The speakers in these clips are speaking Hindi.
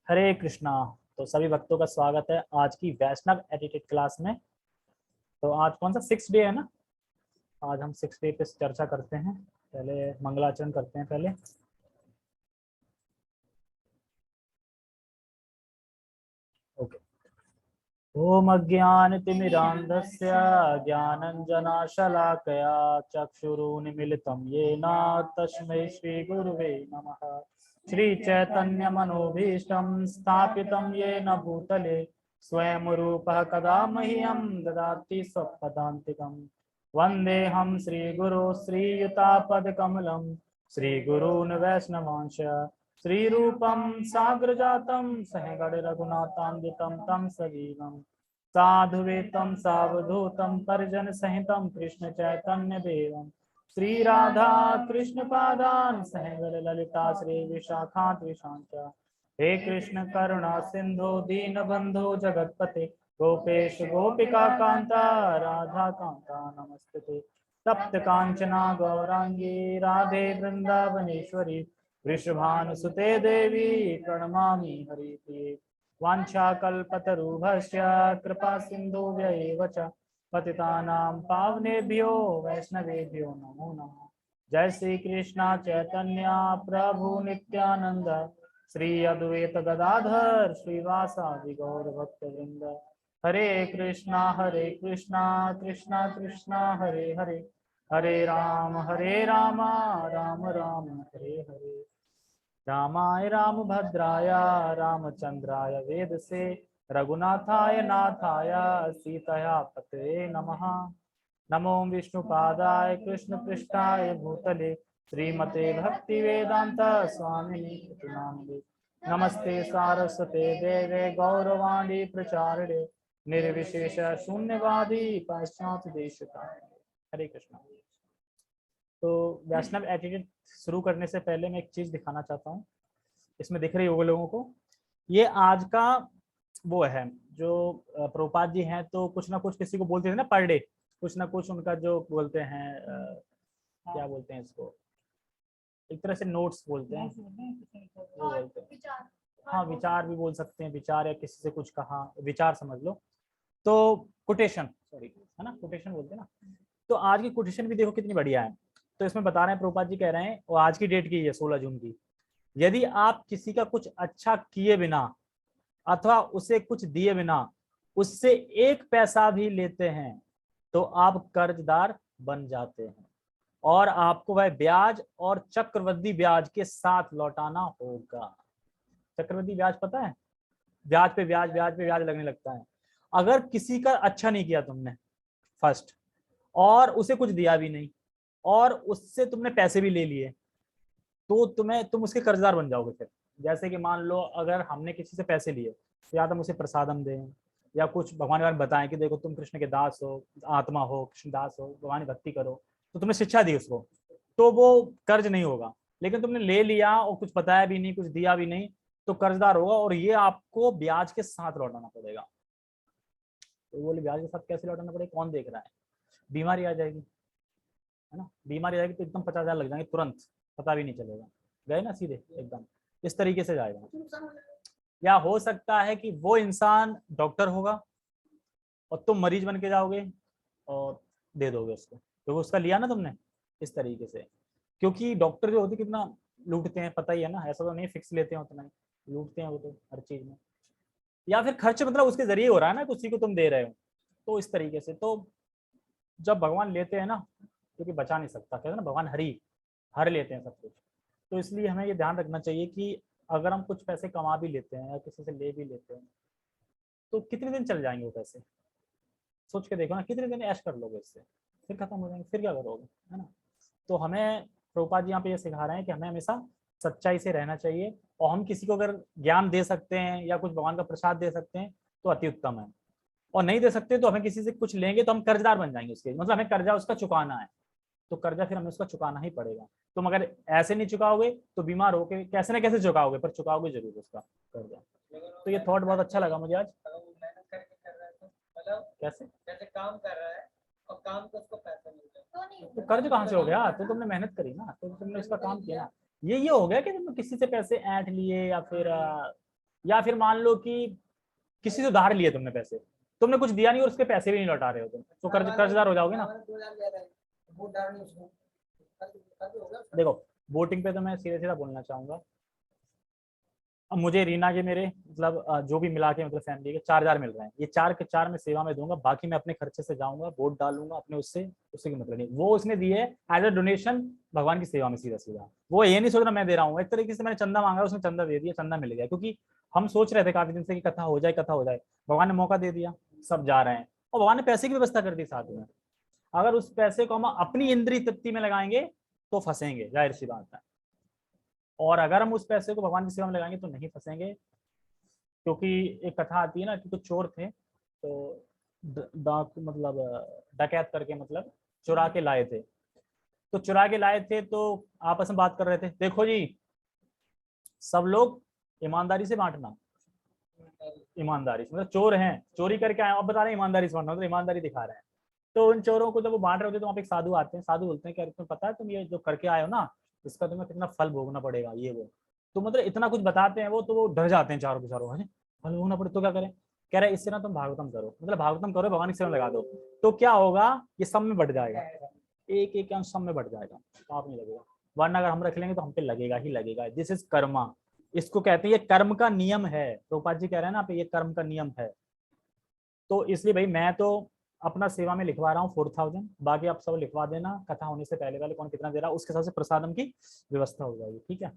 हरे कृष्णा। तो सभी भक्तों का स्वागत है आज की वैष्णव एडिटेड क्लास में। तो आज कौन सा 6 डे है ना। आज हम 6 डे पे चर्चा करते हैं। पहले मंगलाचरण करते हैं पहले। ओके। ओम अज्ञानतिमिरान्धस्य ज्ञानञ्जनशलाकया चक्षुरुन्मीलितं येन तस्मै श्रीगुरुवे नमः। श्रीचैतन्यमनोभीष्टं स्थापितं येन भूतले स्वयं रूपः कदा मह्यं ददाति स्वपदान्तिकं। वन्देऽहं श्रीगुरो श्रीयुतापदकमलं श्रीगुरून् वैष्णवांश श्रीरूपं साग्रजातं सहगणरघुनाथान्वितं तं सजीवं साधुवेतं सावधूतं परिजनसहितं कृष्णचैतन्यदेवं श्रीराधा कृष्णपादान् सहगणललिता श्रीविशाखान्वितांश्च। हे कृष्ण करुणा सिंधु दीनबंधु जगतपते गोपेश गोपिका कांता राधा कांता नमस्ते। तप्त कांचना गौरांगी राधे वृंदावनेश्वरी वृषभानुसुते देवी प्रणमामि हरिप्रिये। वाञ्छाकल्पतरुभ्यश्च कृपा सिन्धुभ्यैव च पतितानां पावनेभ्यो वैष्णवेभ्यो नमो नमः। जय श्री कृष्ण चैतन्य प्रभु नित्यानंद श्री अद्वैत गदाधर श्रीवासादि गौर भक्तवृंद। हरे कृष्णा कृष्णा कृष्णा हरे हरे हरे राम राम राम हरे हरे। रामाय रामभद्राय रामचंद्राय वेदसे रघुनाथाय नाथाय सीतया पतये नमः। नमो विष्णुपादाय कृष्णपृष्ठाय भूतले श्रीमते भक्तिवेदांत स्वामिने कृष्णामृते। नमस्ते सारस्वते देवे गौरवाणी प्रचारिणे निर्विशेष शून्यवादी पाश्चात्य देशतारिणे। हरे कृष्ण। तो वैष्णव एटीट्यूड शुरू करने से पहले मैं एक चीज दिखाना चाहता हूँ। इसमें दिख रही होगा लोगों को, ये आज का वो है जो प्रभुपाद जी हैं। तो कुछ ना कुछ किसी को बोलते थे ना पर डे, कुछ ना कुछ उनका जो बोलते हैं क्या बोलते हैं इसको, एक तरह से नोट्स बोलते हैं, वो बोलते हैं। हाँ, विचार भी बोल सकते हैं, विचार या किसी से कुछ कहा, विचार समझ लो। तो कोटेशन, सॉरी है ना, कोटेशन बोलते हैं ना। तो आज की कोटेशन भी देखो कितनी बढ़िया है। तो इसमें बता रहे हैं, प्रभुपाद जी कह रहे हैं, और आज की डेट की है 16 जून की, यदि आप किसी का कुछ अच्छा किए बिना अथवा उसे कुछ दिए बिना उससे 1 पैसा भी लेते हैं तो आप कर्जदार बन जाते हैं और आपको वह ब्याज और चक्रवृद्धि ब्याज के साथ लौटाना होगा। चक्रवृद्धि ब्याज पता है, ब्याज पे ब्याज, ब्याज पे ब्याज लगने लगता है। अगर किसी का अच्छा नहीं किया तुमने फर्स्ट, और उसे कुछ दिया भी नहीं, और उससे तुमने पैसे भी ले लिए, तो तुम उसके कर्जदार बन जाओगे। फिर जैसे कि मान लो अगर हमने किसी से पैसे लिए, या तो हम उसे प्रसादम दें या कुछ भगवान के बारे में बताएं कि देखो तुम कृष्ण के दास हो, आत्मा हो, कृष्ण दास हो, भगवान की भक्ति करो, तो तुमने शिक्षा दी उसको, तो वो कर्ज नहीं होगा। लेकिन तुमने ले लिया और कुछ बताया भी नहीं, कुछ दिया भी नहीं, तो कर्जदार होगा, और ये आपको ब्याज के साथ लौटाना पड़ेगा। तो बोले ब्याज के साथ कैसे लौटाना पड़ेगा, कौन देख रहा है? बीमारी आ जाएगी, है ना, बीमारी आ जाएगी तो एकदम 50,000 लग जाएंगे तुरंत, पता भी नहीं चलेगा, गए ना सीधे एकदम, इस तरीके से जाएगा। या हो सकता है कि वो इंसान डॉक्टर होगा और तुम मरीज बन के जाओगे और दे दोगे उसको, तो उसका लिया ना तुमने, इस तरीके से। क्योंकि डॉक्टर जो होते कितना लूटते हैं पता ही है ना, ऐसा तो नहीं फिक्स लेते हैं उतना ही, लूटते हैं वो तो हर चीज में। या फिर खर्च मतलब उसके जरिए हो रहा है ना, उसी को तुम दे रहे हो, तो इस तरीके से। तो जब भगवान लेते हैं ना, क्योंकि बचा नहीं सकता, कहते हैं ना भगवान हर लेते हैं सब कुछ। तो इसलिए हमें ये ध्यान रखना चाहिए कि अगर हम कुछ पैसे कमा भी लेते हैं या किसी से ले भी लेते हैं, तो कितने दिन चल जाएंगे वो पैसे, सोच के देखो ना, कितने दिन ऐश कर लोगे इससे, फिर खत्म हो जाएंगे, फिर क्या करोगे, है ना। तो हमें प्रभुपाद जी यहाँ पे ये सिखा रहे हैं कि हमें हमेशा सच्चाई से रहना चाहिए, और हम किसी को अगर ज्ञान दे सकते हैं या कुछ भगवान का प्रसाद दे सकते हैं तो अति उत्तम है, और नहीं दे सकते तो हमें किसी से कुछ लेंगे तो हम कर्जदार बन जाएंगे उसके, मतलब हमें कर्जा उसका चुकाना है, तो कर्जा फिर हमें उसका चुकाना ही पड़ेगा। तुम अगर ऐसे नहीं चुकाओगे तो बीमार होके कैसे ना कैसे चुकाओगे, पर चुकाओगे जरूर उसका कर्जा। तो ये थॉट बहुत अच्छा लगा मुझे आज। कैसे जैसे काम कर रहा है और काम को उसको पैसा मिलता है तो कर्ज कहाँ से हो गया, तो तुमने मेहनत करी ना, तो तुमने उसका काम किया। ये हो गया कि तुमने किसी से पैसे ऐंठ लिए या फिर या फिर मान लो कि किसी से उधार लिए तुमने पैसे, तुमने कुछ दिया नहीं और उसके पैसे भी नहीं लौटा रहे हो तुम, तो कर्जदार हो जाओगे ना। देखो वोटिंग पे तो मैं सीधे सीधा बोलना चाहूंगा, अब मुझे रीना के मेरे मतलब जो भी मिला के मतलब फैमिली के 4,000 मिल रहे हैं, ये 4 के 4 मैं सेवा में दूंगा, बाकी मैं अपने खर्चे से जाऊंगा वोट डालूंगा अपने, उससे उससे की मतलब नहीं, वो उसने दिए एज अ डोनेशन भगवान की सेवा में सीधा सीधा। वो ये नहीं सोच रहा मैं दे रहा हूँ, एक तरीके से मैंने चंदा मांगा, उसने चंदा दे दिया, चंदा मिल गया, क्योंकि हम सोच रहे थे काफी दिन से कि कथा हो जाए कथा हो जाए, भगवान ने मौका दे दिया, सब जा रहे हैं, और भगवान ने पैसे की व्यवस्था कर दी साथ में। अगर उस पैसे को हम अपनी इंद्रिय तृप्ति में लगाएंगे तो फंसेंगे, जाहिर सी बात है, और अगर हम उस पैसे को भगवान की सेवा में लगाएंगे तो नहीं फंसेंगे। क्योंकि एक कथा आती है ना कि कुछ चोर थे, तो डाक मतलब डकैत करके मतलब चुरा के लाए थे, तो चुरा के लाए थे तो आपस में बात कर रहे थे, देखो जी सब लोग ईमानदारी से बांटना, ईमानदारी से मतलब चोर हैं चोरी करके आए, अब बता रहे हैं ईमानदारी से बांटना, तो ईमानदारी दिखा रहे हैं। तो उन चोरों को जब वो बांट रहे होते तो वहाँ पे एक साधु आते हैं, साधु बोलते हैं कि अरे तुम्हें पता है तुम ये जो करके आए हो ना, इसका तुम्हें कितना फल भोगना पड़ेगा, ये वो, तो मतलब इतना कुछ बताते हैं वो, तो वो डर जाते हैं चारों के चारों, अरे फल भोगना पड़े तो क्या करें, कह रहे इससे ना तुम भागवतम करो, मतलब भागवतम करो भगवान की सेवा में लगा दो, तो क्या होगा ये सब में बढ़ जाएगा, एक एक अंश सब में बढ़ जाएगा, पाप नहीं लगेगा, वरना अगर हम रख लेंगे तो हम पे लगेगा ही लगेगा। दिस इज कर्मा, इसको कहते हैं ये कर्म का नियम है, प्रभुपाद जी कह रहे हैं ना आप, ये कर्म का नियम है। तो इसलिए भाई मैं तो अपना सेवा में लिखवा रहा हूँ 4,000, बाकी आप सब लिखवा देना, कथा होने से पहले पहले कौन कितना दे रहा है उसके हिसाब से प्रसादम की व्यवस्था हो जाएगी, ठीक है।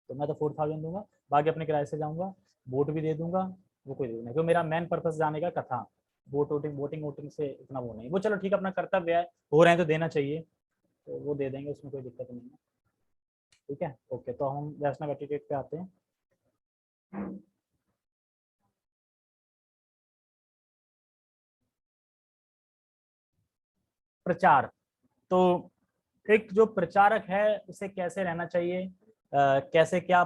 तो मैं तो 4,000 दूंगा, बाकी अपने किराए से जाऊंगा, वोट भी दे दूंगा, वो कोई नहीं, क्योंकि मेरा मेन पर्पस जाने का कथा, वोटिंग वोटिंग से इतना वो नहीं, वो चलो ठीक है अपना कर्तव्य है, हो रहे हैं तो देना चाहिए, तो वो दे देंगे, उसमें कोई दिक्कत नहीं है, ठीक है। ओके, तो हम वैष्णव एटिकेट पे आते हैं। प्रचार, तो एक जो प्रचारक है उसे कैसे रहना चाहिए, कैसे क्या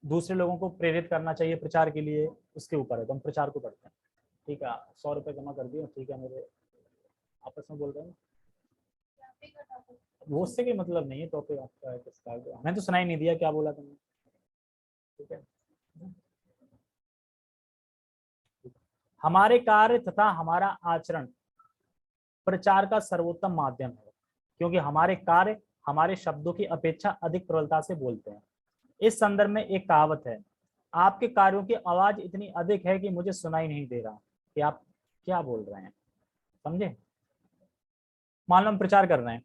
दूसरे लोगों को प्रेरित करना चाहिए प्रचार के लिए, उसके ऊपर है, तो हम प्रचार को पढ़ते हैं, ठीक है। 100 रुपये जमा कर दिए, ठीक है, मेरे आपस में बोल रहे हैं, वो उससे कोई मतलब नहीं है, टॉपिक आपका है किसका है, मैंने तो सुनाई नहीं दिया क्या बोला तुमने, ठीक है। हमारे कार्य तथा हमारा आचरण प्रचार का सर्वोत्तम माध्यम है, क्योंकि हमारे कार्य हमारे शब्दों की अपेक्षा अधिक प्रबलता से बोलते हैं। इस संदर्भ में एक कहावत है, आपके कार्यों की आवाज इतनी अधिक है कि मुझे सुनाई नहीं दे रहा कि आप क्या बोल रहे हैं, समझे। मान लो हम प्रचार कर रहे हैं,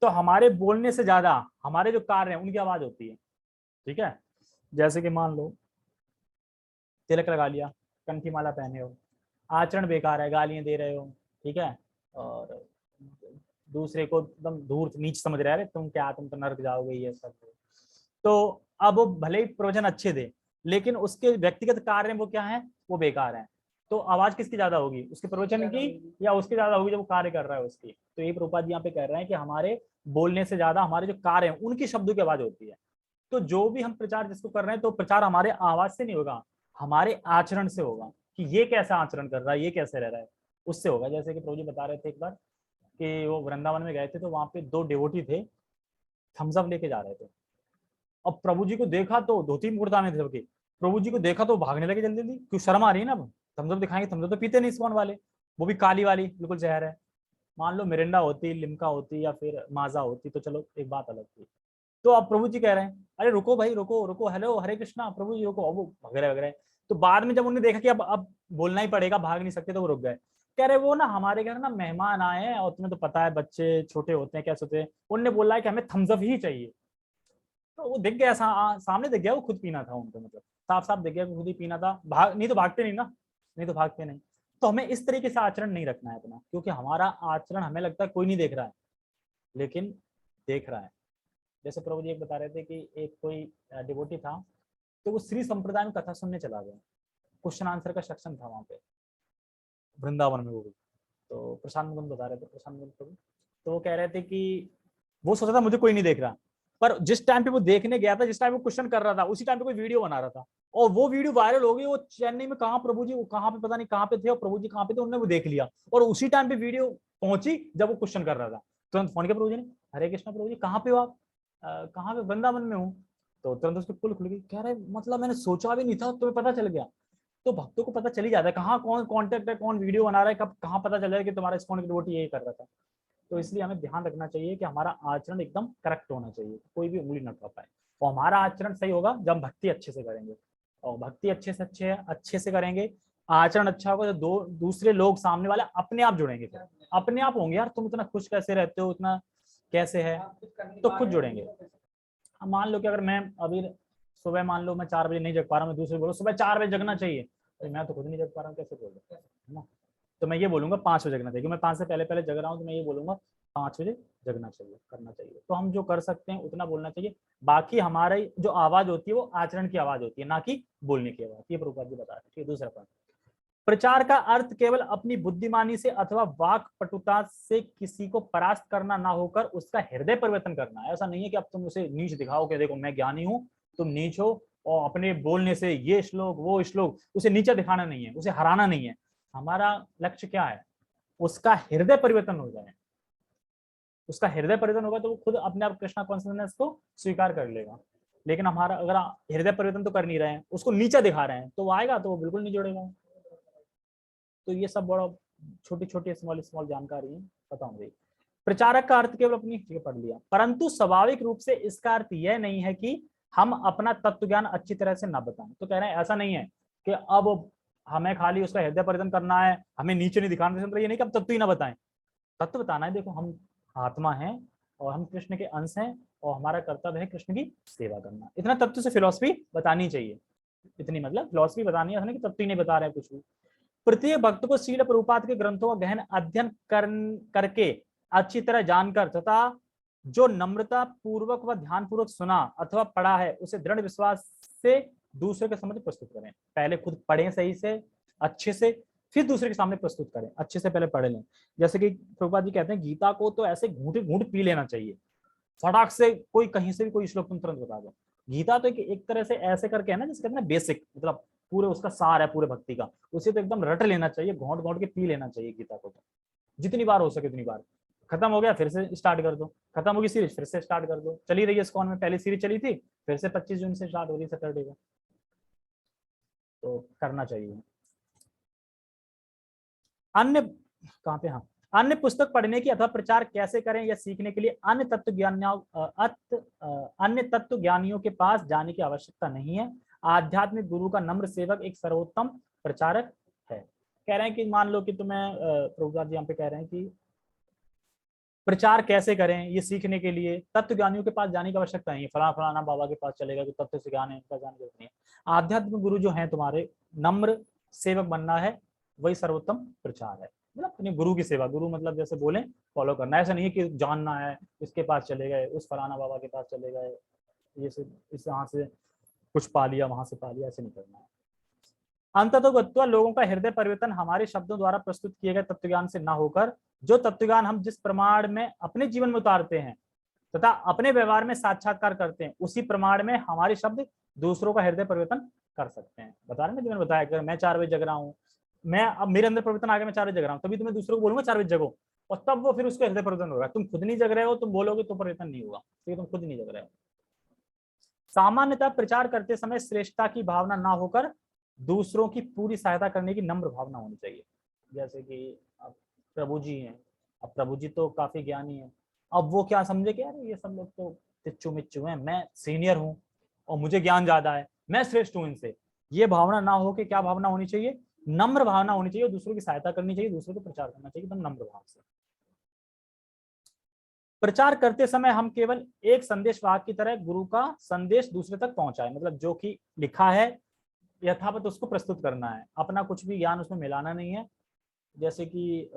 तो हमारे बोलने से ज्यादा हमारे जो कार्य हैं उनकी आवाज होती है, ठीक है। जैसे कि मान लो तिलक लगा लिया, कंठी माला पहने हो, आचरण बेकार है, गालियां दे रहे हो, ठीक है, और दूसरे को एकदम दूर नीच समझ रहे हैं, तुम क्या तुम तो नर्क जाओगे ये सब, तो अब वो भले ही प्रवचन अच्छे दे, लेकिन उसके व्यक्तिगत कार्य वो क्या है, वो बेकार है, तो आवाज किसकी ज्यादा होगी, उसके प्रवचन की या उसकी ज्यादा होगी जो वो कार्य कर रहा है उसकी। तो ये प्रभुपाद जी यहाँ पे कह रहे हैं कि हमारे बोलने से ज्यादा हमारे जो कार्य हैं उनकी शब्दों की आवाज होती है। तो जो भी हम प्रचार जिसको कर रहे हैं, तो प्रचार हमारे आवाज से नहीं होगा, हमारे आचरण से होगा, कि ये कैसा आचरण कर रहा है, ये कैसे रह रहा है, उससे होगा। जैसे कि प्रभु जी बता रहे थे एक बार कि वो वृंदावन में गए थे, तो वहां पे 2 डिवोटी थे, थम्सअप लेके जा रहे थे, अब प्रभु जी को देखा तो धोती मुर्दा में थे सबके, प्रभु जी को देखा तो भागने लगे जल्दी जल्दी, क्यों शर्म आ रही है ना, अब थम्सअप दिखाएंगे, थम्सअप तो पीते नहीं स्पॉन वाले, वो भी काली वाली बिल्कुल जहर है। मान लो मिरिंडा होती, लिम्का होती या फिर माजा होती तो चलो एक बात अलग थी। तो अब प्रभु जी कह रहे हैं अरे रुको भाई रुको रुको, हेलो हरे कृष्णा, प्रभु जी रुको, अब वो भग रहे। तो बाद में जब उन्होंने देखा कि अब बोलना ही पड़ेगा, भाग नहीं सकते, तो वो रुक गए। कह रहे वो ना हमारे घर ना मेहमान आए हैं, और तुम्हें तो पता है बच्चे छोटे होते हैं कैसे होते हैं, उनने बोला है कि हमें थम्सअप ही चाहिए। तो वो दिख गया, सामने दिख गया, वो खुद पीना था उनको, मतलब साफ साफ दिख गया खुद ही पीना था, भाग नहीं तो भागते नहीं ना, नहीं तो भागते नहीं। तो हमें इस तरीके से आचरण नहीं रखना है अपना, क्योंकि हमारा आचरण हमें लगता है कोई नहीं देख रहा है, लेकिन देख रहा है। जैसे प्रभु जी एक बता रहे थे कि एक कोई डिवोटी था, तो वो श्री संप्रदाय में कथा सुनने चला गया, क्वेश्चन आंसर का सेक्शन था वहां पे वृंदावन में, वो भी। तो प्रशांत मुकुंद बता रहे थे, प्रशांत मुकुंद प्रभु, तो वो कह रहे थे कि वो सोचा था मुझे कोई नहीं देख रहा, पर जिस टाइम पे वो देखने गया था, जिस टाइम वो क्वेश्चन कर रहा था, उसी टाइम पे कोई वीडियो बना रहा था, और वो वीडियो वायरल हो गई। वो चेन्नई में कहाँ प्रभु जी, वो कहाँ पे पता नहीं कहाँ पे थे, और प्रभु जी कहाँ पे थे, उन्होंने वो देख लिया, और उसी टाइम पे वीडियो पहुंची जब वो क्वेश्चन कर रहा था। तुरंत फोन किया प्रभु जी ने, हरे कृष्णा प्रभु जी कहाँ पे हो आप, कहाँ पे, वृंदावन में हूँ। तो तुरंत उसकी पुल खुल गई, कह रहे मतलब मैंने सोचा भी नहीं था, तुम्हें पता चल गया। तो भक्तों को पता चल ही जाता है कहाँ कौन कॉन्टेक्ट है, कौन वीडियो बना रहा है, कब कहाँ पता चल रहा है कि तुम्हारा इस्कॉन की डिवोटी यही कर रहा था। तो इसलिए हमें ध्यान रखना चाहिए कि हमारा आचरण एकदम करेक्ट होना चाहिए, कोई भी उंगली न उठा पाए। और हमारा आचरण सही होगा जब हम भक्ति अच्छे से करेंगे, और भक्ति अच्छे से करेंगे, आचरण अच्छा होगा तो दूसरे लोग सामने वाले अपने आप जुड़ेंगे, फिर अपने आप होंगे, यार तुम इतना खुश कैसे रहते हो, इतना कैसे है, तो खुद जुड़ेंगे। मान लो कि अगर मैं अभी सुबह मान लो मैं 4 बजे नहीं जग पा रहा हूँ, मैं दूसरे बोलो सुबह 4 बजे जगना चाहिए, तो मैं तो खुद नहीं जग पा रहा हूँ, कैसे बोल रहा है ना। तो मैं ये बोलूंगा 5 बजे जगना चाहिए, मैं 5 से पहले पहले जग रहा हूँ, तो मैं ये बोलूंगा 5 बजे जगना चाहिए, करना चाहिए। तो हम जो कर सकते हैं उतना बोलना चाहिए, बाकी हमारी जो आवाज होती है वो आचरण की आवाज होती है, ना कि बोलने की आवाज। ये प्रभुपाद जी बता रहे हैं। ठीक है, दूसरा पॉइंट, प्रचार का अर्थ केवल अपनी बुद्धिमानी से अथवा वाक पटुता से किसी को परास्त करना ना होकर उसका हृदय परिवर्तन करना है। ऐसा नहीं है कि अब तुम उसे नीच दिखाओ कि देखो मैं ज्ञानी हूं, तुम नीच हो, और अपने बोलने से ये श्लोक वो श्लोक, उसे नीचा दिखाना नहीं है, उसे हराना नहीं है। हमारा लक्ष्य क्या है, उसका हृदय परिवर्तन हो जाए। उसका हृदय परिवर्तन होगा तो वो खुद अपने आप कृष्णा कॉन्शियसनेस को स्वीकार कर लेगा। लेकिन हमारा अगर हृदय परिवर्तन तो कर नहीं रहे हैं, उसको नीचा दिखा रहे हैं, तो वो आएगा तो वो बिल्कुल नहीं जुड़ेगा। तो ये सब बड़ा छोटी छोटी स्मॉल स्मॉल जानकारी है, बताऊंगी। प्रचारक का अर्थ केवल अपनी पढ़ लिया, परंतु स्वाभाविक रूप से इसका अर्थ यह नहीं है कि हम अपना तत्व ज्ञान अच्छी तरह से ना बताएं। तो कह रहे हैं ऐसा नहीं है कि अब हमें खाली उसका हृदय परिवर्तन करना है, हमें नीचे नहीं दिखाना, मतलब ये नहीं कि हम तत्व ही ना बताएं, तत्व बताना है। देखो हम आत्मा हैं और हम कृष्ण के अंश हैं, और हमारा कर्तव्य है कृष्ण की सेवा करना। इतना तत्व से फिलॉसफी बतानी चाहिए, इतनी मतलब फिलॉसफी बतानी है, कि तत्व ही नहीं बता रहे कुछ भी। प्रत्येक भक्त को श्रील प्रभुपाद के ग्रंथों का गहन अध्ययन करके अच्छी तरह जानकर तथा जो नम्रता पूर्वक व ध्यान पूर्वक सुना अथवा पढ़ा है उसे दृढ़ विश्वास से दूसरे के सामने प्रस्तुत करें। पहले खुद पढ़ें सही से अच्छे से, फिर दूसरे के सामने प्रस्तुत करें, अच्छे से पहले पढ़ लें। जैसे कि प्रभुपाद जी कहते हैं गीता को तो ऐसे घूंट घूंट पी लेना चाहिए, फटाक से कोई कहीं से भी कोई श्लोक तुम तुरंत बता दो। गीता तो एक तरह से ऐसे करके है ना, जिसके कहते हैं बेसिक, मतलब पूरे उसका सार है पूरे भक्ति का, उसे तो एकदम रट लेना चाहिए, घोंट घोंट के पी लेना चाहिए गीता को। तो जितनी बार हो सके उतनी बार, खत्म हो गया फिर से स्टार्ट कर दो, खत्म होगी सीरीज फिर से स्टार्ट कर दो, चली रही है इस्कॉन में, पहली सीरीज चली थी, फिर से 25 जून से स्टार्ट हो रही है सैटरडे को, तो करना चाहिए। अन्य कहाँ पे, हाँ, अन्य पुस्तक पढ़ने की अथवा प्रचार कैसे करें या सीखने के लिए अन्य तत्व ज्ञानियों के पास जाने की आवश्यकता नहीं है। आध्यात्मिक गुरु का नम्र सेवक एक सर्वोत्तम प्रचारक है। कह रहे हैं कि मान लो कि तुम्हें प्रभुपाद जी यहाँ पे कह रहे हैं कि प्रचार कैसे करें ये सीखने के लिए तत्व ज्ञानियों के पास जाने की आवश्यकता नहीं है, फलाना बाबा के पास चलेगा तो तत्व से ज्ञान है, उनका जाने की जरूरत नहीं है। आध्यात्मिक गुरु जो है तुम्हारे नम्र सेवक बनना है, वही सर्वोत्तम प्रचार है। मतलब अपने गुरु की सेवा, गुरु मतलब जैसे बोले फॉलो करना, ऐसा नहीं है कि जानना है इसके पास चले गए, उस फलाना बाबा के पास चले गए, ये से इस यहाँ से कुछ पा लिया वहां से पा लिया, ऐसे नहीं करना है। अंततोगत्वा लोगों का हृदय परिवर्तन हमारे शब्दों द्वारा प्रस्तुत किए गए तत्वज्ञान से न होकर जो तत्वज्ञान हम जिस प्रमाण में अपने जीवन में उतारते हैं तथा अपने व्यवहार में साक्षात्कार करते हैं, उसी प्रमाण में हमारे शब्द दूसरों का हृदय परिवर्तन कर सकते हैं। बता रहे हैं मैंने बताया कि मैं 4 बजे जग रहा हूँ, मैं अब मेरे अंदर परिवर्तन आ गया, मैं 4 बजे जग रहा हूँ, तभी तुम्हें दूसरों को बोलूंगा 4 बजे जगो, और तब वो फिर उसका हृदय परिवर्तन होगा। तुम खुद नहीं जग रहे हो, तुम बोलोगे तो परिवर्तन नहीं होगा, क्योंकि तुम खुद नहीं जग रहे हो। सामान्यतः प्रचार करते समय श्रेष्ठता की भावना ना होकर दूसरों की पूरी सहायता करने की नम्र भावना होनी चाहिए। जैसे कि अब प्रभु जी हैं, अब प्रभु जी तो काफी ज्ञानी है, अब वो क्या समझे कि यार ये सब लोग तो टिच्चू मिच्चू हैं, मैं सीनियर हूँ और मुझे ज्ञान ज्यादा है, मैं श्रेष्ठ हूँ इनसे। ये भावना ना हो के क्या भावना होनी चाहिए, नम्र भावना होनी चाहिए, दूसरों की सहायता करनी चाहिए, दूसरों को प्रचार करना चाहिए एकदम नम्र भाव से। प्रचार करते समय हम केवल एक संदेश वाहक की तरह गुरु का संदेश दूसरे तक पहुंचाए, मतलब जो कि लिखा है यथावत उसको प्रस्तुत करना है, अपना कुछ भी ज्ञान उसमें मिलाना नहीं है। जैसे कि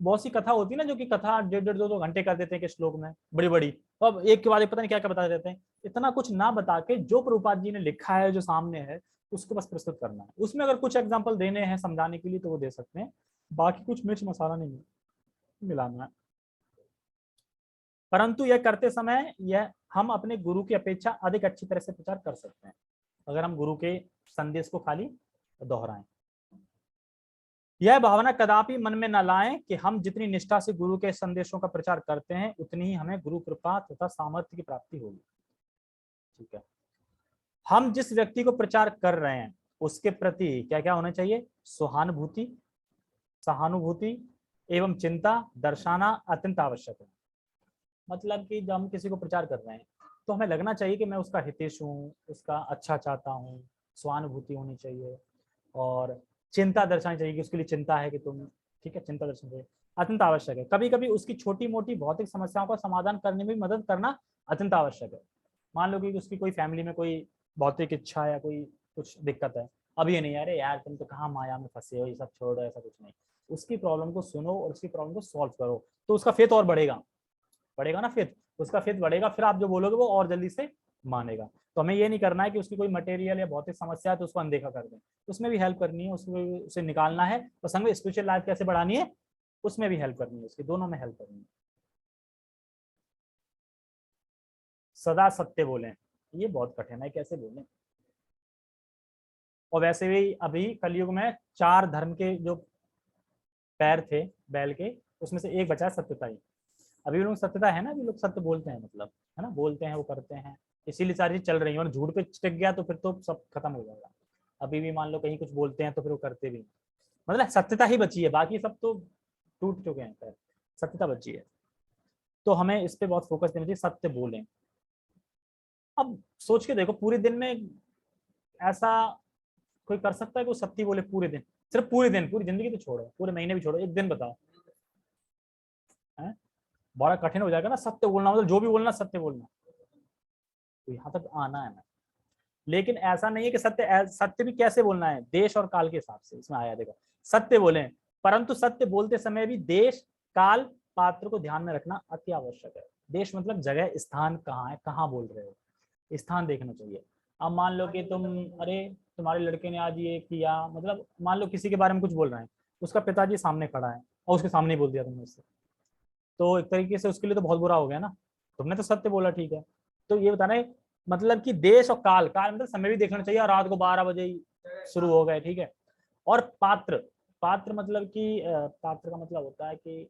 बहुत सी कथा होती है ना, जो कि कथा 1.5-2 घंटे कर देते हैं कि श्लोक में बड़ी बड़ी, अब एक के बाद एक पता नहीं क्या क्या बता देते हैं। इतना कुछ ना बता के जो प्रभुपाद जी ने लिखा है जो सामने है उसको बस प्रस्तुत करना है। उसमें अगर कुछ एग्जाम्पल देने हैं समझाने के लिए तो वो दे सकते हैं, बाकी कुछ मिर्च मसाला नहीं मिलाना है। परंतु यह करते समय यह हम अपने गुरु की अपेक्षा अधिक अच्छी तरह से प्रचार कर सकते हैं अगर हम गुरु के संदेश को खाली दोहराएं। यह भावना कदापि मन में न लाएं कि हम जितनी निष्ठा से गुरु के संदेशों का प्रचार करते हैं उतनी ही हमें गुरु कृपा तथा सामर्थ्य की प्राप्ति होगी। ठीक है। हम जिस व्यक्ति को प्रचार कर रहे हैं उसके प्रति क्या क्या होना चाहिए? सहानुभूति, सहानुभूति एवं चिंता दर्शाना अत्यंत आवश्यक है। मतलब कि जब हम किसी को प्रचार कर रहे हैं तो हमें लगना चाहिए कि मैं उसका हितैषी हूँ, उसका अच्छा चाहता हूँ, सहानुभूति होनी चाहिए और चिंता दर्शानी चाहिए कि उसके लिए चिंता है कि तुम, ठीक है, चिंता दर्शानी चाहिए, अत्यंत आवश्यक है। कभी कभी उसकी छोटी मोटी भौतिक समस्याओं का समाधान करने में भी मदद करना अत्यंत आवश्यक है। मान लो कि उसकी कोई फैमिली में कोई भौतिक इच्छा या कोई कुछ दिक्कत है, अब ये नहीं अरे यार तुम तो कहाँ माया में फंसे हो, ये सब छोड़ो, ऐसा कुछ नहीं। उसकी प्रॉब्लम को सुनो और उसकी प्रॉब्लम को सॉल्व करो, तो उसका फेथ और बढ़ेगा, बढ़ेगा ना फेथ, उसका फेथ बढ़ेगा, फिर आप जो बोलोगे वो और जल्दी से मानेगा। तो हमें ये नहीं करना है कि उसकी कोई मटेरियल या भौतिक समस्या है तो उसको अनदेखा कर दें, उसमें भी हेल्प करनी है, उसको उसे निकालना है, और संग में स्पिरिचुअल लाइफ कैसे बढ़ानी है उसमें भी हेल्प करनी है, उसकी दोनों में हेल्प करनी है। सदा सत्य बोलें, ये बहुत कठिन है, कैसे बोलें। और वैसे भी अभी कलयुग में 4 धर्म के जो पैर थे बैल के, उसमें से एक बचा है सत्यता ही। अभी भी लोग सत्यता है ना, अभी लोग सत्य बोलते हैं, मतलब है ना, बोलते हैं वो करते हैं, इसीलिए सारी चीज चल रही है। और झूठ पे टिक गया तो फिर तो सब खत्म हो जाएगा। अभी भी मान लो कहीं कुछ बोलते हैं तो फिर वो करते भी, मतलब सत्यता ही बची है, बाकी सब तो टूट चुके हैं पैर, सत्यता बची है। तो हमें इस पे बहुत फोकस देना चाहिए, सत्य बोलें। अब सोच के देखो, पूरे दिन में ऐसा कोई कर सकता है कि वो सत्य बोले पूरे दिन? सिर्फ पूरे दिन, पूरी जिंदगी तो छोड़ो, पूरे महीने भी छोड़ो, एक दिन बताओ, है बड़ा कठिन हो जाएगा ना सत्य बोलना, मतलब जो भी बोलना सत्य बोलना। तो यहाँ तक आना है ना। लेकिन ऐसा नहीं है कि सत्य, सत्य भी कैसे बोलना है, देश और काल के हिसाब से। इसमें आया देखो, सत्य बोले, परंतु सत्य बोलते समय भी देश काल पात्र को ध्यान में रखना अति आवश्यक है। देश मतलब जगह, स्थान कहाँ है, कहाँ बोल रहे हो, स्थान देखना चाहिए। अब मान लो कि तुम, अरे तुम्हारे लड़के ने आज ये किया, मतलब मान लो किसी के बारे में कुछ बोल रहे हैं, उसका पिताजी सामने खड़ा है और उसके सामने ही बोल दिया तुमने उससे, तो एक तरीके से उसके लिए तो बहुत बुरा हो गया ना। तुमने तो सत्य बोला, ठीक है। तो ये बताना है मतलब कि देश और काल, काल मतलब समय भी देखना चाहिए, और रात को 12 बजे ही शुरू हो गए, ठीक है। और पात्र, पात्र मतलब कि पात्र का मतलब होता है कि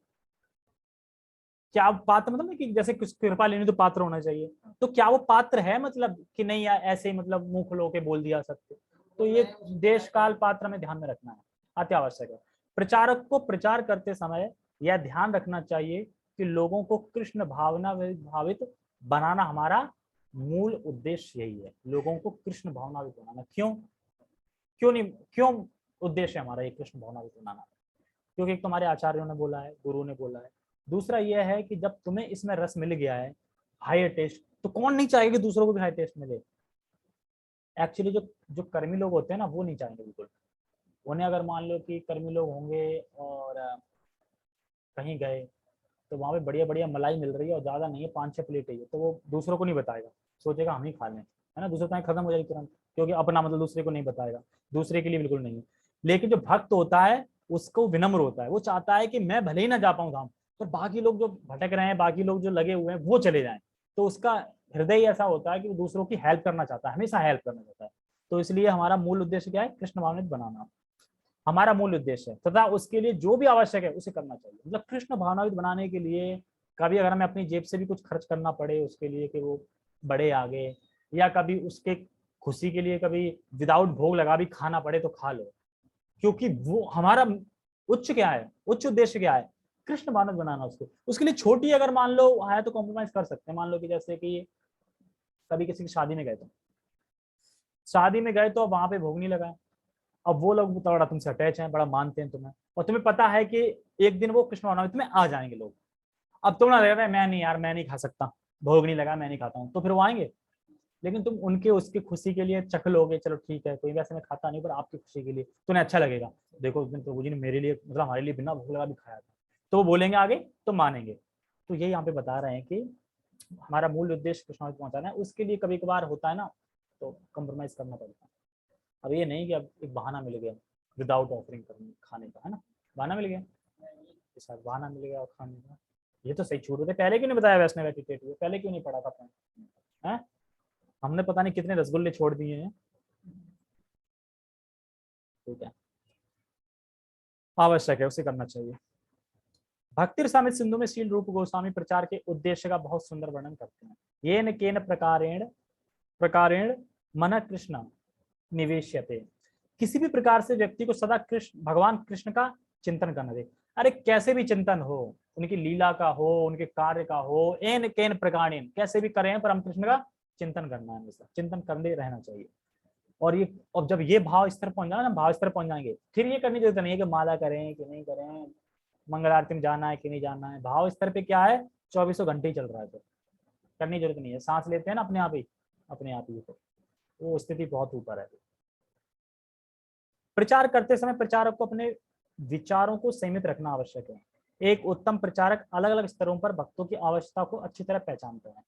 क्या पात्र मतलब कि जैसे कुछ कृपा लेनी तो पात्र होना चाहिए, तो क्या वो पात्र है, मतलब कि नहीं या ऐसे ही मतलब मुंह खुलो के बोल दिया सत्य। तो ये देश काल पात्र में ध्यान में रखना है, अति आवश्यक है। प्रचारक को प्रचार करते समय यह ध्यान रखना चाहिए कि लोगों को कृष्ण भावना भावित बनाना हमारा मूल उद्देश्य यही है, लोगों को कृष्ण भावनावित बनाना। क्यों, क्यों नहीं, क्यों उद्देश्य है हमारा ये कृष्ण भावनावित बनाना? क्योंकि एक तुम्हारे आचार्यों ने बोला है, गुरु ने बोला है। दूसरा यह है कि जब तुम्हें इसमें रस मिल गया है, हाई टेस्ट, तो कौन नहीं चाहेगा कि दूसरों को भी हाई टेस्ट मिले। एक्चुअली जो जो कर्मी लोग होते हैं ना, वो नहीं चाहेंगे बिल्कुल। उन्हें अगर मान लो कि कर्मी लोग होंगे और कहीं गए तो वहां पे बढ़िया बढ़िया मलाई मिल रही है और ज्यादा नहीं है, 5-6 प्लेट है, तो वो दूसरों को नहीं बताएगा, सोचेगा हम ही खा लें, है ना, दूसरों तक खत्म हो जाएगी तुरंत, क्योंकि अपना मतलब दूसरे को नहीं बताएगा, दूसरे के लिए बिल्कुल नहीं। लेकिन जो भक्त होता है उसको विनम्र होता है, वो चाहता है कि मैं भले ही ना जा पाऊँ धाम, पर बाकी लोग जो भटक रहे हैं, बाकी लोग जो लगे हुए हैं वो चले जाएं। तो उसका हृदय ऐसा होता है कि वो दूसरों की हेल्प करना चाहता है, हमेशा हेल्प करना चाहता है। तो इसलिए हमारा मूल उद्देश्य क्या है, कृष्ण भावनित बनाना हमारा मूल उद्देश्य है, तथा उसके लिए जो भी आवश्यक है उसे करना चाहिए। मतलब कृष्ण भावनावित बनाने के लिए कभी अगर हमें अपनी जेब से भी कुछ खर्च करना पड़े उसके लिए कि वो बढ़े आगे, या कभी उसके खुशी के लिए कभी विदाउट भोग लगा भी खाना पड़े तो खा लो, क्योंकि वो हमारा उच्च क्या है, उच्च उद्देश्य क्या है, कृष्ण भावनावित बनाना उसको। उसके लिए छोटी अगर मान लो है तो कॉम्प्रोमाइज कर सकते हैं। मान लो कि जैसे कि कभी किसी की शादी में गए, तो शादी में गए तो वहां पे भोग नहीं लगा, अब वो लोग बड़ा तुमसे अटैच हैं, बड़ा मानते हैं तुम्हें, और तुम्हें पता है कि एक दिन वो कृष्ण भावनावित में आ जाएंगे लोग। अब तुम ना लग रहा है मैं नहीं यार, मैं नहीं खा सकता, भोग नहीं लगा, मैं नहीं खाता हूँ, तो फिर वो आएंगे। लेकिन तुम उनके उसकी खुशी के लिए चख लोगे, चलो ठीक है, कोई वैसे मैं खाता नहीं, पर आपकी खुशी के लिए तुम्हें अच्छा लगेगा, देखो उस दिन प्रभु जी ने मेरे लिए, मतलब हमारे लिए बिना भोग लगा भी खाया था, तो वो बोलेंगे आगे, तो मानेंगे। तो यही यहाँ पे बता रहे हैं कि हमारा मूल उद्देश्य कृष्ण भावनावित पहुंचाना है, उसके लिए कभी कभार होता है ना, तो कम्प्रोमाइज करना पड़ता है। अब ये नहीं कि अब एक बहाना मिल गया विदाउट ऑफरिंग करने खाने का, है ना, बहाना मिल गया, सर बहाना मिल गया और खाने का, ये तो सही छूट होते। पहले क्यों नहीं बताया वैष्णव एटिकेट, पहले क्यों नहीं पढ़ा था अपन, हैं? हमने पता नहीं कितने रसगुल्ले छोड़ दिए हैं। ठीक है, आवश्यक है, उसे करना चाहिए। भक्ति रसामृत सिंधु में श्रील रूप गोस्वामी प्रचार के उद्देश्य का बहुत सुंदर वर्णन करते हैं। येन केन प्रकारेण प्रकारेण मन कृष्ण निवेश्यते। किसी भी प्रकार से व्यक्ति को सदा कृष्ण भगवान कृष्ण का चिंतन करना चाहिए। अरे कैसे भी चिंतन हो, उनकी लीला का हो, उनके कार्य का हो, एन केन प्रकार कैसे भी करें, पर हम कृष्ण का चिंतन करना है, हमेशा चिंतन करते रहना चाहिए। और ये, और जब ये भाव स्तर पहुंच जाए ना, भाव स्तर पहुंच जाएंगे, फिर ये करने की जरूरत नहीं है कि माला करें कि नहीं करें, मंगल आरती में जाना है कि नहीं जाना है। भाव स्तर पे क्या है, 24 घंटे ही चल रहा है, तो करने की जरूरत नहीं है। सांस लेते हैं ना अपने आप ही, अपने आप ही, तो वो स्थिति बहुत ऊपर है। प्रचार करते समय प्रचारक को अपने विचारों को सीमित रखना आवश्यक है। एक उत्तम प्रचारक अलग अलग स्तरों पर भक्तों की आवश्यकता को अच्छी तरह पहचानता है।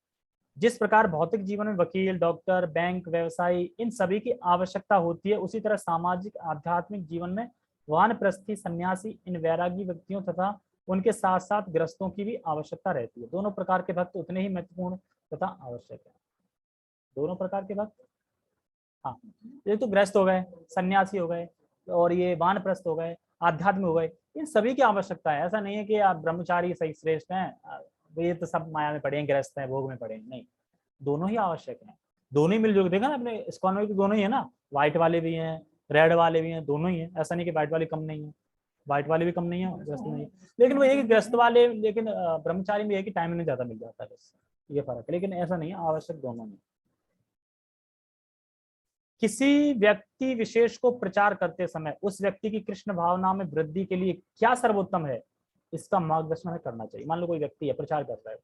जिस प्रकार भौतिक जीवन में वकील, डॉक्टर, बैंक, व्यवसायी, इन सभी की आवश्यकता होती है, उसी तरह सामाजिक आध्यात्मिक जीवन में वानप्रस्थी, सन्यासी, इन वैरागी व्यक्तियों तथा उनके साथ साथ ग्रस्तों की भी आवश्यकता रहती है। दोनों प्रकार के भक्त उतने ही महत्वपूर्ण तथा आवश्यक है। दोनों प्रकार के भक्त, हाँ, ये तो गृहस्थ हो गए, सन्यासी हो गए, और ये वानप्रस्थ हो गए, आध्यात्म हो गए, इन सभी की आवश्यकता है। ऐसा नहीं है कि आप ब्रह्मचारी सही श्रेष्ठ हैं, ये तो सब माया में पड़े हैं, गृहस्थ हैं, भोग में पड़े हैं, नहीं, दोनों ही आवश्यक हैं। दोनों ही मिलजुल, देखा ना अपने इस्कॉन में, दोनों ही है ना, व्हाइट वाले भी हैं, रेड वाले भी हैं, दोनों ही है। ऐसा नहीं कि व्हाइट वाले कम नहीं है, व्हाइट वाले भी कम नहीं है, ग्रस्त नहीं है। लेकिन वो एक ग्रस्त वाले, लेकिन ब्रह्मचारी में है कि टाइम में ज्यादा मिल जाता है, बस ये फर्क है। लेकिन ऐसा नहीं है, आवश्यक दोनों में। किसी व्यक्ति विशेष को प्रचार करते समय उस व्यक्ति की कृष्ण भावना में वृद्धि के लिए क्या सर्वोत्तम है, इसका मार्गदर्शन हमें करना चाहिए। मान लो कोई व्यक्ति है, प्रचार करता है,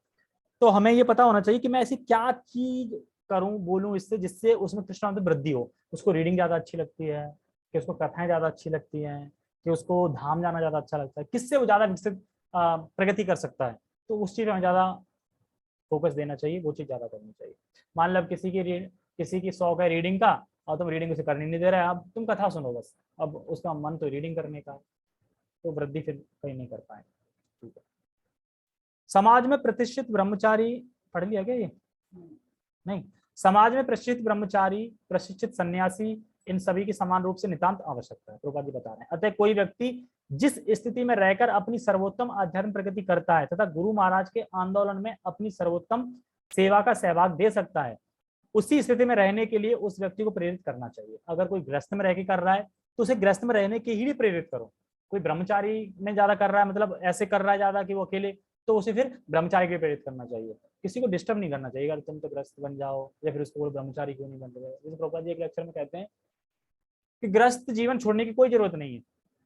तो हमें ये पता होना चाहिए कि मैं ऐसी क्या चीज करूं, बोलूं इससे, जिससे उसमें कृष्ण में वृद्धि हो। उसको रीडिंग ज्यादा अच्छी लगती है, कि उसको कथाएं ज्यादा अच्छी लगती हैं, कि उसको धाम जाना ज्यादा अच्छा लगता है, किससे वो ज्यादा विकसित प्रगति कर सकता है, तो उस चीज में ज्यादा फोकस देना चाहिए, वो चीज ज्यादा करनी चाहिए। मान लो किसी की शौक है रीडिंग का, और तुम रीडिंग उसे करने नहीं दे रहे, अब तुम कथा सुनो बस, अब उसका मन तो रीडिंग करने का है, तो वृद्धि फिर कहीं नहीं कर पाए। ठीक है। समाज में प्रतिष्ठित ब्रह्मचारी, पढ़ लिया क्या ये? नहीं। समाज में प्रशिक्षित ब्रह्मचारी, प्रशिक्षित सन्यासी, इन सभी की समान रूप से नितांत आवश्यकता है, प्रभुपाद जी बता रहे हैं। अतः कोई व्यक्ति जिस स्थिति में रहकर अपनी सर्वोत्तम आध्यात्मिक प्रगति करता है तथा गुरु महाराज के आंदोलन में अपनी सर्वोत्तम सेवा का सहभाग दे सकता है, उसी स्थिति में रहने के लिए उस व्यक्ति को प्रेरित करना चाहिए। अगर कोई गृहस्थ में रह के कर रहा है, तो उसे गृहस्थ में रहने के ही लिए प्रेरित करो। कोई ब्रह्मचारी में ज्यादा कर रहा है, मतलब ऐसे कर रहा है ज्यादा कि वो अकेले, तो उसे फिर ब्रह्मचारी के लिए प्रेरित करना चाहिए। किसी को डिस्टर्ब नहीं करना चाहिए, अगर तुम तो ग्रस्त बन जाओ, या फिर उसको ब्रह्मचारी क्यों नहीं बन रहे। जैसे प्रभुपाद जी एक लेक्चर में कहते हैं कि ग्रस्त जीवन छोड़ने की कोई जरूरत नहीं है,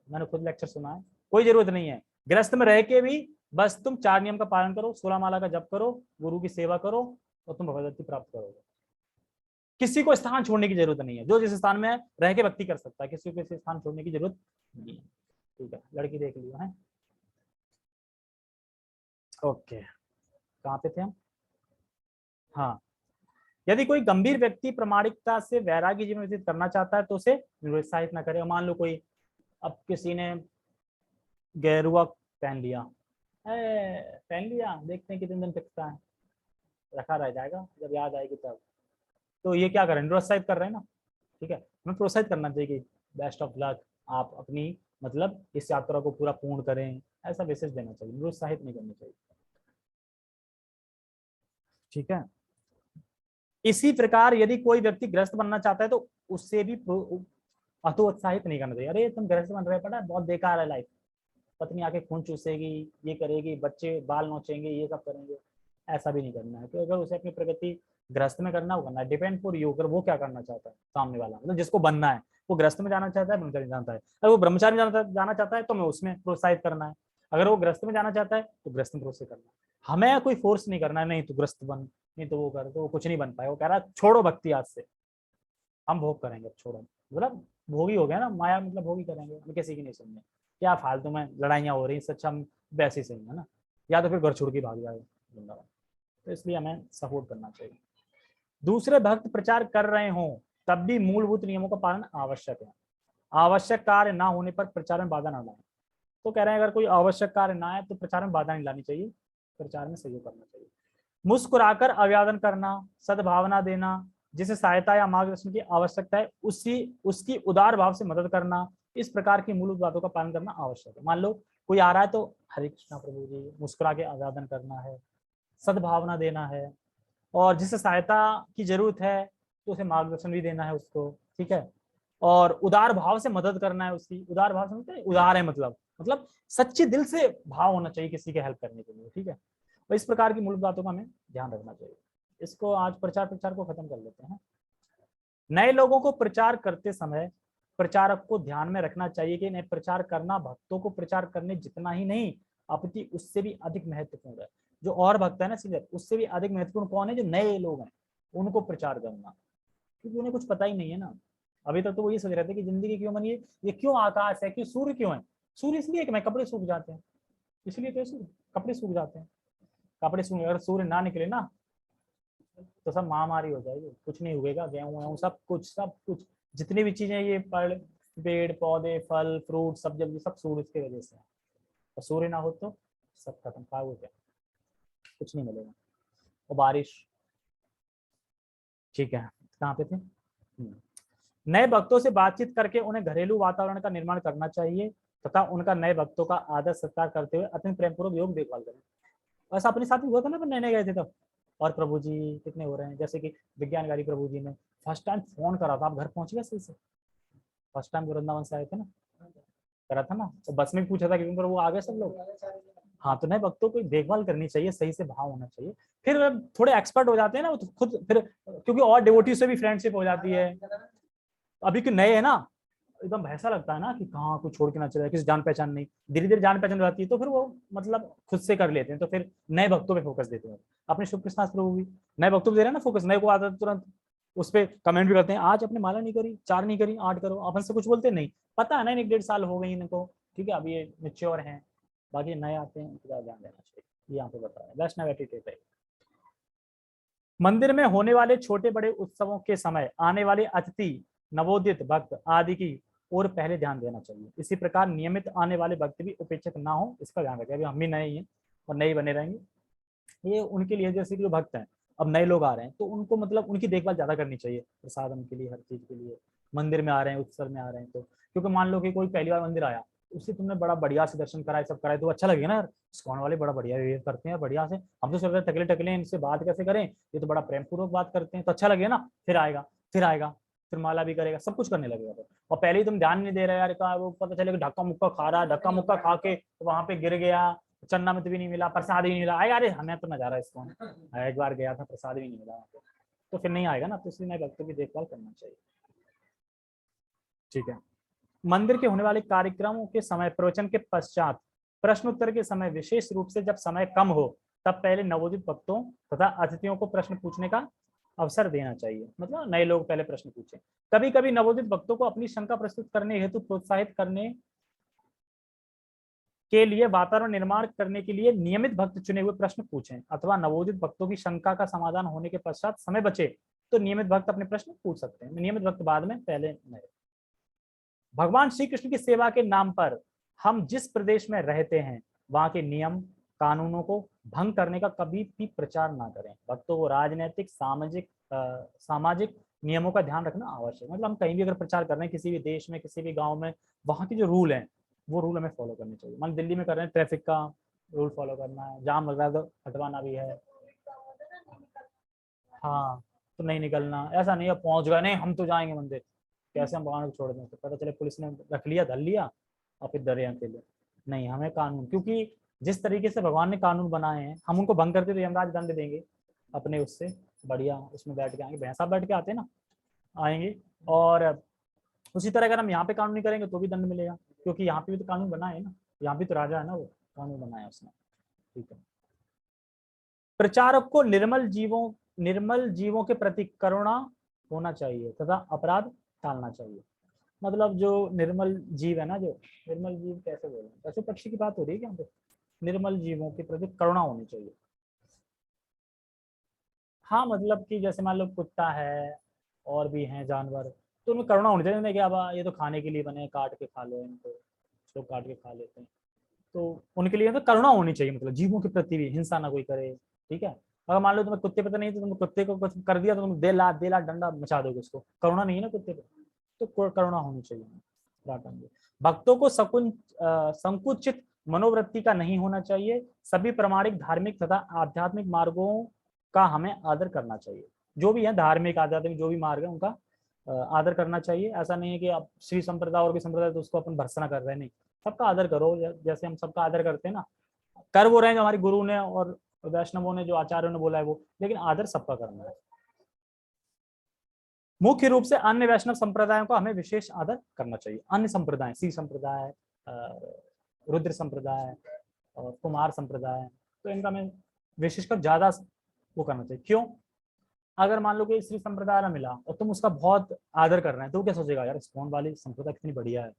मैंने खुद लेक्चर सुना है, कोई जरूरत नहीं है। ग्रस्त में रह के भी बस तुम 4 नियम का पालन करो, 16 माला का जप करो, गुरु की सेवा करो, और तुम भगवती प्राप्त करोगे। किसी को स्थान छोड़ने की जरूरत नहीं है, जो जिस स्थान में है रह के भक्ति कर सकता है, किसी को किसी स्थान छोड़ने की जरूरत नहीं है। ठीक है, लड़की देख लियो है। ओके, कहाँ पे थे हम? हाँ, यदि कोई गंभीर व्यक्ति प्रामाणिकता से वैराग्य जीवन व्यतीत करना चाहता है, तो उसे निरुत्साहित न करे। मान लो कोई, अब किसी ने गेरुआ पहन लिया, पहन लिया, देखते हैं कितने दिन टिकता है, रखा रह जाएगा, जब याद आएगी तब। तो ये क्या करें, निरुत्साहित कर रहे हैं ना। ठीक है, हमें प्रोत्साहित करना चाहिए कि बेस्ट ऑफ लक, आप अपनी मतलब इस यात्रा को पूरा पूर्ण करें, ऐसा मैसेज देना चाहिए, निरुत्साहित नहीं करना चाहिए। ठीक है। इसी प्रकार यदि कोई व्यक्ति ग्रस्त बनना चाहता है, तो उससे भी हतोत्साहित नहीं करना चाहिए। अरे तुम ग्रस्त बन रहे, पता है बहुत बेकार है लाइफ, पत्नी आके खून चूसेगी, ये करेगी, बच्चे बाल नोचेंगे, ये सब करेंगे, ऐसा भी नहीं करना है। तो अगर उसे अपनी प्रगति ग्रस्त में करना होगा ना, डिपेंड फॉर यू, अगर वो क्या करना चाहता है सामने वाला, मतलब जिसको बनना है, वो ग्रस्त में जाना चाहता है, ब्रह्मचारी जानता है। अगर वो ब्रह्मचारी जाना चाहता है, तो हमें उसमें प्रोत्साहित करना है। अगर वो ग्रस्त में जाना चाहता है, तो ग्रस्त में प्रोत्साहित करना है। हमें कोई फोर्स नहीं करना है, नहीं तो ग्रस्त बन, नहीं तो वो कर, तो वो कुछ नहीं बन पाए। वो कह रहा है छोड़ो भक्ति आज से, हम भोग करेंगे, छोड़ो, मतलब भोगी हो गया ना, माया मतलब भोगी करेंगे, हम किसी की नहीं सुनने, क्या फालतू में लड़ाइयाँ हो रही, इससे अच्छा हम वैसे ही सही है ना, या तो फिर घर छोड़ के भाग जाए बंदा। तो इसलिए हमें सपोर्ट करना चाहिए। दूसरे भक्त प्रचार कर रहे हों तब भी मूलभूत नियमों का पालन आवश्यक है। आवश्यक कार्य ना होने पर प्रचार में बाधा ना लाए। तो कह रहे हैं अगर कोई आवश्यक कार्य ना है तो प्रचार में बाधा नहीं लानी चाहिए, प्रचार में सहयोग करना चाहिए। मुस्कुराकर अभिवादन करना, सद्भावना देना, जिसे सहायता या मार्गदर्शन की आवश्यकता है उसकी उदार भाव से मदद करना, इस प्रकार की मूलभूत बातों का पालन करना आवश्यक है। मान लो कोई आ रहा है तो हरे कृष्णा प्रभु जी, मुस्कुरा के अभिवादन करना है, सद्भावना देना है, और जिसे सहायता की जरूरत है तो उसे मार्गदर्शन भी देना है उसको, ठीक है। और उदार भाव से मदद करना है उसकी, उदार भाव समझते हैं, उदार है मतलब सच्चे दिल से भाव होना चाहिए किसी के हेल्प करने के लिए, ठीक है। और इस प्रकार की मूल बातों का हमें ध्यान रखना चाहिए। इसको आज प्रचार को खत्म कर लेते हैं। नए लोगों को प्रचार करते समय प्रचारक को ध्यान में रखना चाहिए कि इन्हें प्रचार करना भक्तों को प्रचार करने जितना ही नहीं अपितु उससे भी अधिक महत्वपूर्ण है। जो और भक्त है ना सीधे, उससे भी अधिक महत्वपूर्ण कौन है? जो नए लोग हैं उनको प्रचार करना, क्योंकि उन्हें कुछ पता ही नहीं है ना। अभी तक तो वो ये सोच रहे थे कि जिंदगी क्यों बनी है, ये क्यों आकाश है, क्यों सूर्य क्यों है। सूर्य इसलिए कि मैं कपड़े सूख जाते हैं, इसलिए तो सूर्य कपड़े सूख जाते हैं। कपड़े सूख, अगर सूर्य ना निकले ना तो सब महामारी हो जाएगी, कुछ नहीं उगेगा, गेहूं सब कुछ जितनी भी चीजें ये पेड़ पौधे फल फ्रूट सब जब सब सूर्य की वजह से है। और सूर्य ना हो तो सब खत्म, पाओगे क्या, कुछ नहीं मिलेगा। और बारिश, ठीक है, कहाँ पे थे? नए भक्तों से बातचीत करके उन्हें घरेलू वातावरण का निर्माण करना चाहिए तथा उनका नए भक्तों का आदर सत्कार करते हुए अत्यंत प्रेमपूर्वक योग देखभाल करें। ऐसा अपने साथ ही हुआ था ना, अपन नए गए थे तब। और प्रभु जी कितने हो रहे हैं, जैसे कि विज्ञानकारी प्रभु जी ने फर्स्ट टाइम फोन करा था, आप घर पहुंच गए सही से? फर्स्ट टाइम वृंदावन से आए थे ना, करा था ना, तो बस में भी पूछा था कि वो आ गए सब लोग। हाँ, तो नए भक्तों को देखभाल करनी चाहिए, सही से भाव होना चाहिए। फिर थोड़े एक्सपर्ट हो जाते हैं ना वो तो खुद, फिर क्योंकि और डिवोटी से भी फ्रेंडशिप हो जाती है। अभी के नए है ना, एकदम ऐसा लगता है ना कि कहाँ कुछ छोड़ के ना चले, किसी जान पहचान नहीं, धीरे धीरे जान पहचान हो जाती है तो फिर वो मतलब खुद से कर लेते हैं, तो फिर नए भक्तों पे फोकस देते हैं। अपने शुभ कृष्ण प्रभु भी नए भक्तों पे दे रहे हैं ना फोकस, नए को आता है तुरंत उस पर कमेंट भी करते हैं, आज अपने माला नहीं करी, 4 नहीं करी, 8 करो। अपन से कुछ बोलते नहीं, पता है ना 1-1.5 साल हो गई इनको, ठीक है, अभी ये मेच्योर हैं। बाकी नए आते हैं उनका ध्यान देना चाहिए, यहाँ पे बता रहे हैं वैष्णव एटीट्यूड है। मंदिर में होने वाले छोटे बड़े उत्सवों के समय आने वाले अतिथि नवोदित भक्त आदि की और पहले ध्यान देना चाहिए। इसी प्रकार नियमित आने वाले भक्त भी उपेक्षित ना हो, इसका ध्यान रखें। अभी हम भी नए ही हैं और नए बने रहेंगे, ये उनके लिए जैसे कि जो भक्त हैं, अब नए लोग आ रहे हैं तो उनको मतलब उनकी देखभाल ज्यादा करनी चाहिए, प्रसादम के लिए, हर चीज के लिए। मंदिर में आ रहे हैं, उत्सव में आ रहे हैं तो, क्योंकि मान लो कि कोई पहली बार मंदिर आया, उससे तुमने बड़ा बढ़िया से दर्शन कराए, सब कराए, तो अच्छा लगेगा ना यार, इस्कॉन वाले बड़ा बढ़िया बिहेव करते हैं बढ़िया से, हम तो सोच रहे टकले टकले इनसे बात कैसे करें, ये तो बड़ा प्रेम पूर्वक बात करते हैं, तो अच्छा लगेगा ना। फिर आएगा, फिर माला भी करेगा, सब कुछ करने लगेगा। तो और पहले ही तुम ध्यान नहीं दे रहे यार, का वो पता चलेगा धक्का मुक्का खा रहा है, धक्का मुक्का खा के वहां पे गिर गया, चन्ना में भी नहीं मिला, प्रसाद भी नहीं मिला, आएगा अरे हमें तो नजारा इसको, एक बार गया था प्रसाद भी नहीं मिला वहाँ पे, तो फिर नहीं आएगा ना। तो इसलिए नए भक्तों की देखभाल करना चाहिए, ठीक है। मंदिर के होने वाले कार्यक्रमों के समय प्रवचन के पश्चात प्रश्नोत्तर के समय विशेष रूप से जब समय कम हो तब पहले नवोदित भक्तों तथा अतिथियों को प्रश्न पूछने का अवसर देना चाहिए। मतलब नए लोग पहले प्रश्न पूछें। कभी कभी नवोदित भक्तों को अपनी शंका प्रस्तुत करने हेतु प्रोत्साहित करने के लिए वातावरण निर्माण करने के लिए नियमित भक्त चुने हुए प्रश्न पूछें, अथवा नवोदित भक्तों की शंका का समाधान होने के पश्चात समय बचे तो नियमित भक्त अपने प्रश्न पूछ सकते हैं। नियमित भक्त बाद में, पहले नए। भगवान श्री कृष्ण की सेवा के नाम पर हम जिस प्रदेश में रहते हैं वहां के नियम कानूनों को भंग करने का कभी भी प्रचार ना करें। भक्तों को राजनीतिक सामाजिक नियमों का ध्यान रखना आवश्यक। मतलब हम कहीं भी अगर प्रचार कर रहे हैं, किसी भी देश में, किसी भी गांव में, वहां के जो रूल हैं वो रूल हमें फॉलो करने चाहिए। मान दिल्ली में कर रहे हैं, ट्रैफिक का रूल फॉलो करना है, जाम लग रहा है तो हटवाना भी है। हाँ, तो नहीं निकलना, ऐसा नहीं है पहुंच गए नहीं हम तो जाएंगे मंदिर, कैसे हम भगवान को छोड़ दें, तो पता चले पुलिस ने रख लिया, धर लिया और फिर डरे अकेले। नहीं, हमें कानून, क्योंकि जिस तरीके से भगवान ने कानून बनाए हैं हम उनको भंग करते तो यमराज दंड देंगे अपने उससे बढ़िया, उसमें बैठ के आएंगे, भैंसा बैठ के आते हैं ना, आएंगे। और उसी तरह अगर हम यहाँ पे कानून नहीं करेंगे तो भी दंड मिलेगा, क्योंकि यहाँ पे भी तो कानून बना है ना, यहाँ भी तो राजा है ना, वो कानून बनाया उसने, ठीक है। प्रचारक को निर्मल जीवों के प्रति करुणा होना चाहिए तथा अपराध टालना चाहिए। मतलब जो निर्मल जीव है ना, जो निर्मल जीव कैसे बोले, पशु पक्षी की बात हो रही है क्या यहाँ पे? निर्मल जीवों के प्रति करुणा होनी चाहिए। हाँ, मतलब कि जैसे मान लो कुत्ता है और भी हैं जानवर, तो उनमें करुणा होनी चाहिए कि अब ये तो खाने के लिए बने, काट के खा लो इनको, लोग काट के खा लेते हैं, तो उनके लिए तो करुणा होनी चाहिए। मतलब जीवों के प्रति भी हिंसा ना कोई करे, ठीक है। अगर मान लो तुम्हें कुत्ते पे तो नहीं, तो तुम कुत्ते को कुछ कर दिया तो तुम दे लाख डंडा मचा दोगे उसको, करुणा नहीं है ना कुत्ते पे, तो करुणा होनी चाहिए। भक्तों को संकुचित मनोवृत्ति का नहीं होना चाहिए। सभी प्रामाणिक धार्मिक तथा आध्यात्मिक मार्गों का हमें आदर करना चाहिए। जो भी है धार्मिक आध्यात्मिक जो भी मार्ग है उनका आदर करना चाहिए। ऐसा नहीं है कि आप श्री संप्रदाय और भी संप्रदाय तो उसको अपन भर्त्सना कर रहे हैं, नहीं, सबका आदर करो जैसे हम सबका आदर करते हैं ना। कर वो रहे हैं जो हमारे गुरु ने और वैष्णवों ने जो आचार्यों ने बोला है वो, लेकिन आदर सबका करना है। मुख्य रूप से अन्य वैष्णव संप्रदायों का हमें विशेष आदर करना चाहिए। अन्य संप्रदाय, सी संप्रदाय, रुद्र संप्रदाय और कुमार संप्रदाय, तो इनका हमें विशेषकर ज्यादा वो करना चाहिए। क्यों? अगर मान लो कि श्री संप्रदाय ना मिला और तुम उसका बहुत आदर कर रहे हैं तो वो क्या सोचेगा, यार इस्कॉन वाली संप्रदाय कितनी बढ़िया है।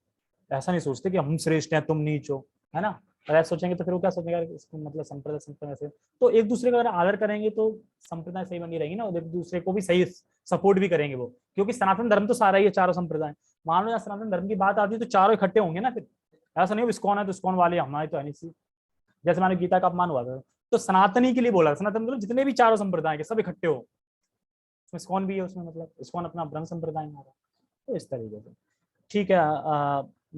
ऐसा नहीं सोचते कि हम श्रेष्ठ हैं तुम नीच हो, है ना। अगर ऐसा सोचेंगे तो फिर वो क्या सोचेगा, इसको मतलब संप्रदाय से। तो एक दूसरे का अगर आदर करेंगे तो संप्रदाय सही बनी रहेगी ना, और एक दूसरे को भी सही सपोर्ट भी करेंगे वो, क्योंकि सनातन धर्म तो सारा ही है, चारों संप्रदाय। मान लो यार सनातन धर्म की बात आती है तो चारों इकट्ठे होंगे ना फिर। ऐसा नहीं इस्कॉन है तो इस्कॉन वाले हमारे तो है नहीं सी। जैसे मानो गीता का अपमान हुआ था तो सनातनी के लिए बोला, सनातन मतलब जितने भी चारों संप्रदाय के सब इकट्ठे हो। उसमें इस्कॉन भी है, उसमें मतलब इस्कॉन अपना ब्रह्म संप्रदाय में आ रहा है, तो इस तरीके से। ठीक है,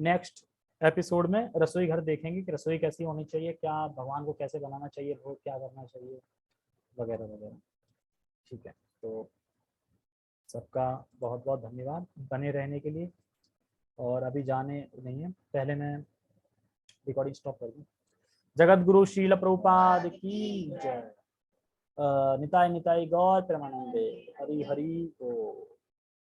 नेक्स्ट एपिसोड में रसोई घर देखेंगे कि रसोई कैसी होनी चाहिए, क्या भगवान को कैसे बनाना चाहिए, भोग क्या करना चाहिए, वगैरह वगैरह। ठीक है, तो सबका बहुत बहुत धन्यवाद बने रहने के लिए। और अभी जाने नहीं है, पहले मैं रिकॉर्डिंग स्टॉप कर दूं। जगत गुरु शील प्रभुपाद की जय। निताय निताय गौर प्रेमानंदे। हरि हरि बोल।